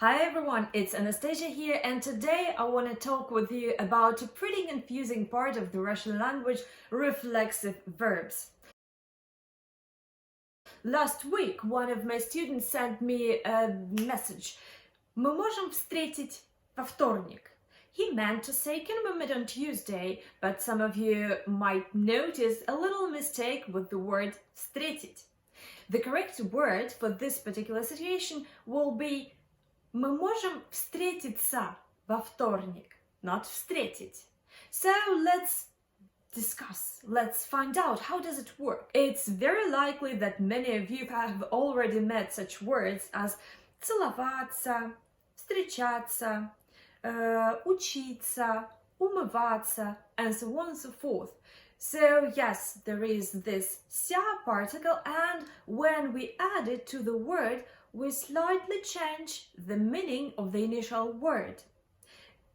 Hi everyone, it's Anastasia here, and today I want to talk with you about a pretty confusing part of the Russian language, reflexive verbs. Last week, one of my students sent me a message. Мы можем встретить во вторник. He meant to say can we meet on Tuesday, but some of you might notice a little mistake with the word встретить. The correct word for this particular situation will be мы можем встретиться во вторник, not встретить. So let's discuss, let's find out how does it work. It's very likely that many of you have already met such words as целоваться, встречаться, учиться, умываться, and so on and so forth. So yes, there is this ся particle, and when we add it to the word, we slightly change the meaning of the initial word.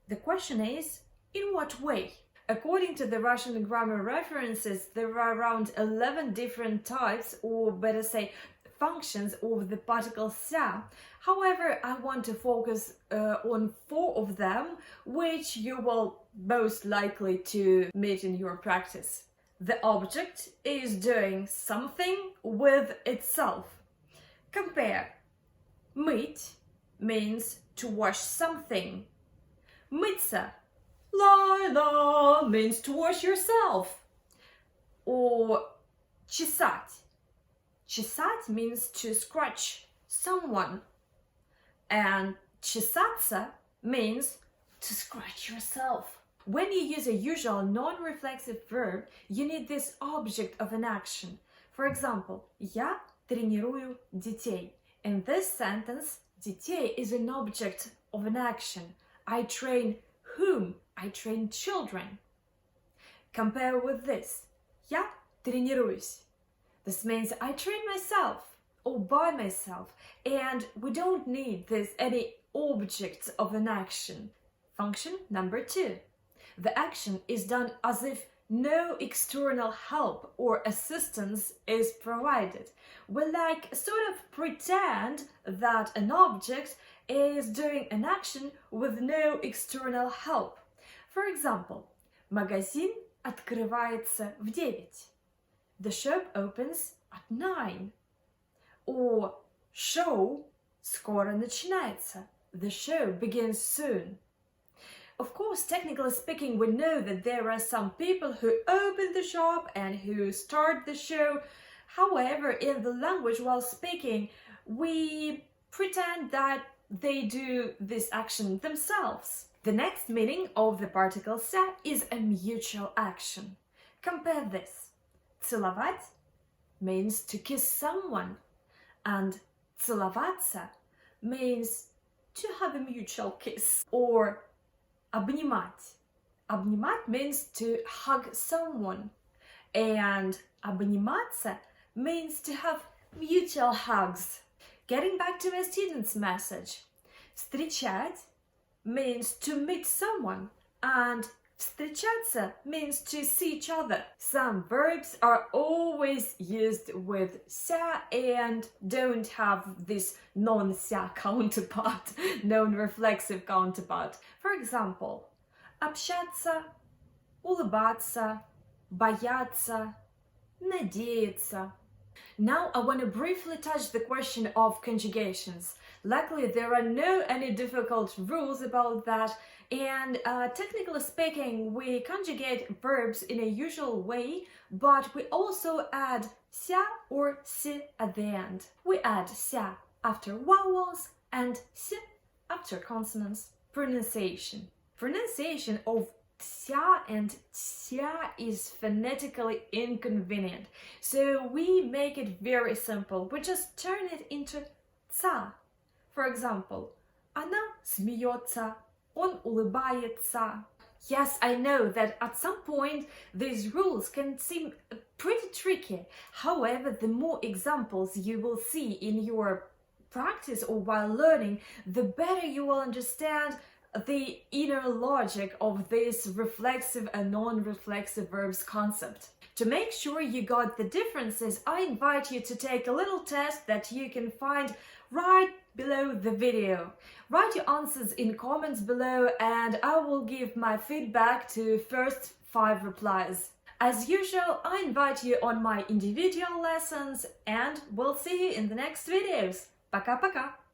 The question is, in what way? According to the Russian grammar references, there are around 11 different types, or better say, functions of the particle ся. However, I want to focus on 4 of them, which you will most likely to meet in your practice. The object is doing something with itself. Compare. Мыть means to wash something. Мыться, Laila, means to wash yourself. Or чесать. Чесать means to scratch someone. And чесаться means to scratch yourself. When you use a usual non-reflexive verb, you need this object of an action. For example, я тренирую детей. In this sentence, детей is an object of an action. I train whom? I train children. Compare with this. Я тренируюсь. This means I train myself or by myself, and we don't need any objects of an action. Function number 2. The action is done as if no external help or assistance is provided. We sort of pretend that an object is doing an action with no external help. For example, магазин открывается в 9. The shop opens at 9. Or show скоро начинается. The show begins soon. Of course, technically speaking, we know that there are some people who open the shop and who start the show. However, in the language while speaking, we pretend that they do this action themselves. The next meaning of the particle ся is a mutual action. Compare this. Целовать means to kiss someone, and целоваться means to have a mutual kiss. Or обнимать. Обнимать means to hug someone, and обниматься means to have mutual hugs. Getting back to my student's message, встречать means to meet someone, and встречаться means to see each other. Some verbs are always used with ся and don't have this non-ся counterpart, non-reflexive counterpart. For example, общаться, улыбаться, бояться, надеяться. Now I want to briefly touch the question of conjugations. Luckily, there are any difficult rules about that, and technically speaking, we conjugate verbs in a usual way, but we also add ся or си at the end. We add ся after vowels and си after consonants. Pronunciation. Pronunciation of ся and ся is phonetically inconvenient, so we make it very simple. We just turn it into ца. For example, она смеется, он улыбается. Yes, I know that at some point these rules can seem pretty tricky. However, the more examples you will see in your practice or while learning, the better you will understand the inner logic of this reflexive and non-reflexive verbs concept. To make sure you got the differences, I invite you to take a little test that you can find right below the video. Write your answers in comments below and I will give my feedback to first 5 replies. As usual, I invite you on my individual lessons and we'll see you in the next videos. Пока-пока!